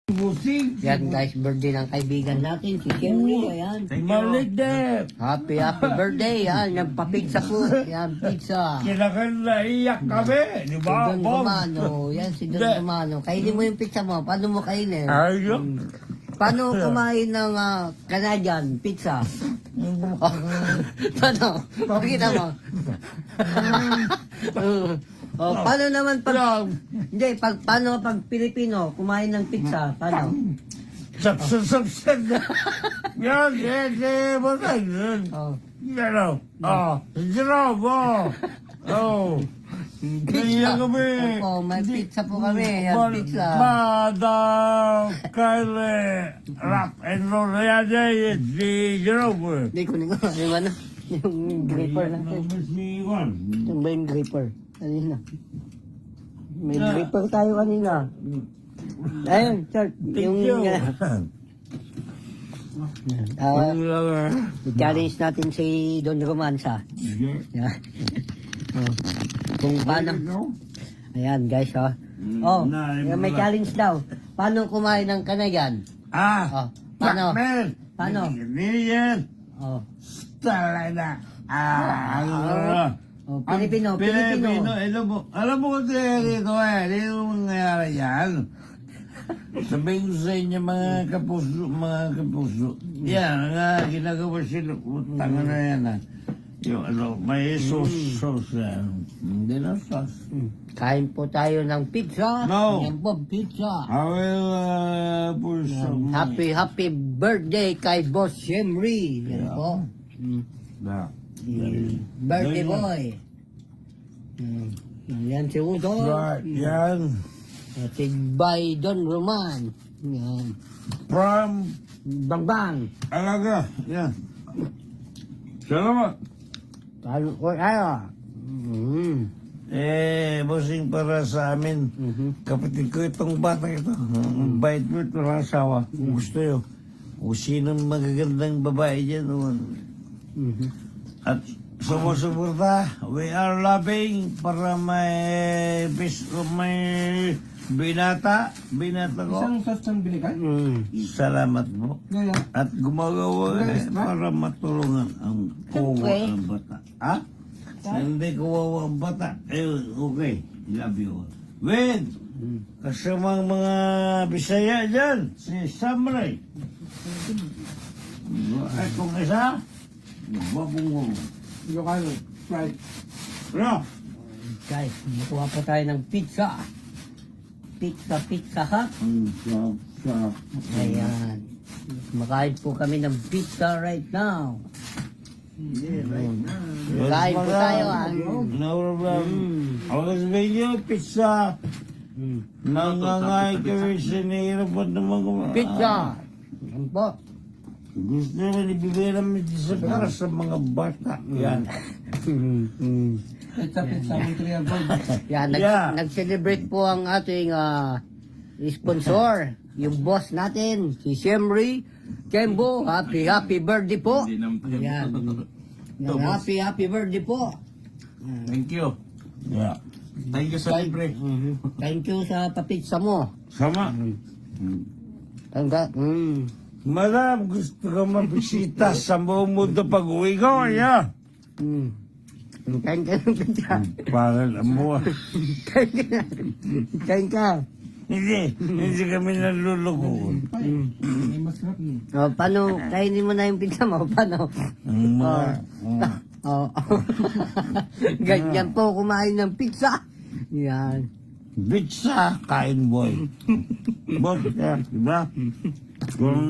Busing. Yan guys, birthday ng kaibigan natin, si Henry. Ayan. Balik din. Happy birthday. Yan, nagpa-pizza po. Yan, pizza. Kailangan naiyak kami. Di Si ba, Don Bob? Romano. Yan, si Don Romano. Kainin mo yung pizza mo. Paano mo kainin? Ayok. Paano kumain ng Canadian pizza? Paano? Pakita mo. Paano naman pag... Hindi, paano pag Pilipino kumain ng pizza? Paano? Sapsap. Yan, butay. Oh. Yan o. Drop, oh. Kaya kami. Opo, may pizza po kami. Yan, pizza. Madam Kylie. Rap and roll. Yan, si Jerome. Hindi ko nga. Yung ano? Yung gripper natin. Si Juan. Yung ba yung gripper? Kanina. May gripper tayo kanina. Ayun, sir. Yung... challenge natin si Don Romansa. Yan. Kung paano... Ayan, guys, oh. May challenge daw. Paano kumain ng kanayan? Paano? Paano? Niliyan. Talaga. Pilipino. Alam mo kasi dito dito mangyayari yan. Sabihin ko sa inyo mga kapuso. Yan, ginagawa sila. Tanga na yan yung may sauce yan. Hindi na sauce. Kain po tayo ng pizza. No. Yan po, pizza. I will push some. Happy birthday kay Boss Henry. Yan po. Birthday boy. Yan si Udo. Right, yan. Si Bay Don Roman. Yan. From Bangbang. Alaga, yan. Salamat. Talo ko tayo. Bossing para sa amin. Kapatid ko itong batang ito. Bait mo ito ng asawa. Kung gusto yun. O sinong magagandang babae dyan. At sumusuporta. We are loving para may binata ko. Isang sasang bilikan? Salamat po. At gumagawa para matulungan ang kawawa ng bata. Hindi kawawa ang bata. Okay. Love you. Wait! Kasamang mga Bisaya dyan. Si Samurai. Kung isa, babong Ilocano. Right. Ano? Guys, nakuha po tayo ng pizza. Pizza Hut. Ayan. Makain po kami ng pizza right now. Kain po tayo. No problem. Ako sabihin niyo, pizza. Nangangay kami sinihirapan naman kumain. Pizza. Ayan po. Gusto naman ibigay namin para sa mga bata. Yan. Pizza, Montreal Gold. Yan, nag-celebrate po ang ating sponsor. Yung boss natin, si Shemri Kembo. Happy birthday po. Yan. Happy birthday po. Thank you. Yeah. Thank you sa libre. Thank you sa papitsa mo. Sama. Tangga. Madam, gusto ka mabisita sa buong mundo pag-uwi ko, ya. Kain ka ng pizza. Parang amuha. Kain ka. Hindi kami naluloko. Paano, kainin mo na yung pizza mo? Paano? Ganyan po kumain ng pizza. Yan. Pizza, kain boy. Boss, diba? Kung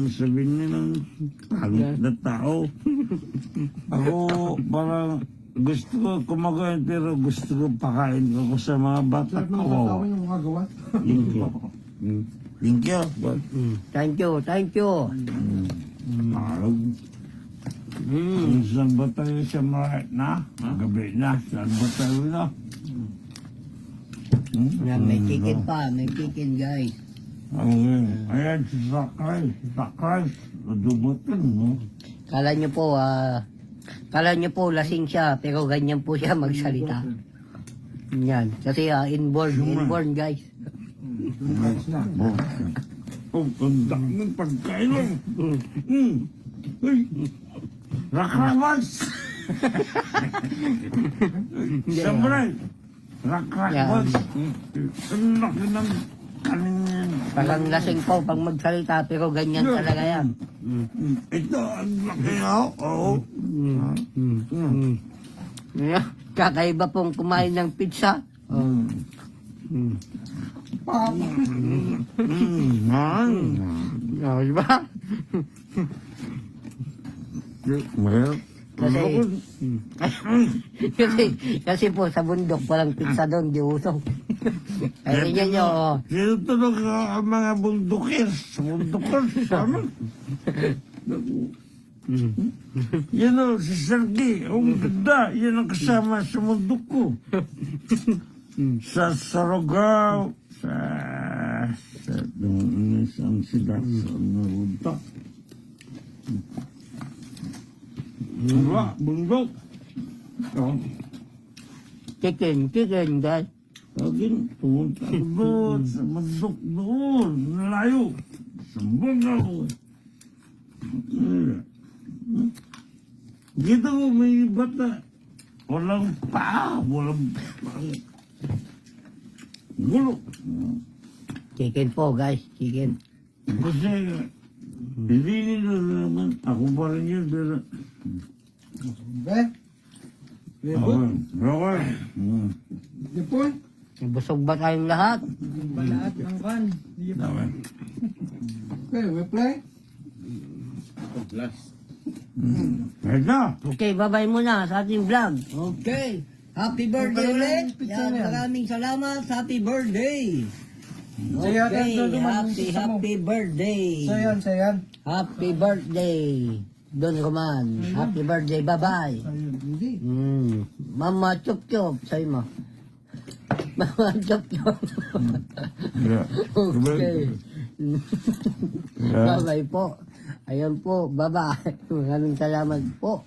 sabihin niyo ng pangit na tao, ako parang gusto ko kumakain pero gusto ko pakain ako sa mga bata ko. Thank you. Thank you. Thank you. Saan ba tayo sa mga na? Gabi na. Saan ba tayo na? Yan, may chicken pa. May chicken, guys. Okay. Ayan, si Sakay. Nadubutin, no? Kala nyo po lasing siya, pero ganyan po siya magsalita. Yan. Kasi inborn guys. Oh, ang daming pagkain. Ay, rakramas. Siyempre, rakramas. Ang laki ng kanin yan. Parang lasing po pag magsalita, pero ganyan talaga yan. Ito, ang laki ako. Oo. Yeah. Kakaiba pong kumain ng pizza. Oh, di ba? kasi po sa bundok walang pizza doon, di usong. Ay, yan nyo, oh. Tinutulog ang mga bundukers. Bundukers, ano? Yan o, si Sergey, ang ganda. Yan ang kasama sa bundok ko. Sa Sarugao, sa saan sila, sa bundok. Bundok. Oh. Chicken, guys. Laging pumunta ako doon, sa bundok doon, nalayo. Sambang ako. Dito ko may bata. Walang paa, walang gulo. Chicken po, guys. Chicken. Kasi, hindi nila naman, ako pa rin yun, pero... Rebot? Okay. Dipon? Busog ba tayong lahat? Balaat ng kan. Tama. Okay, we play? Ito. Okay, bye-bye muna sa ating vlog. Okay. Happy birthday Yung ulit. pizza Yan, na yan. maraming salamat. Happy birthday. Sayan, Okay, yan, doon naman yung pizza mo. happy birthday. Sayan. Happy birthday. Don Roman. Happy birthday. Bye-bye. Ayun, hindi. Mama Chop Chop. Sa'yo mo. Mama Chop Chop. Yeah. Okay. Yeah. Bye-bye po. Ayun po. Bye-bye. Maraming salamat po.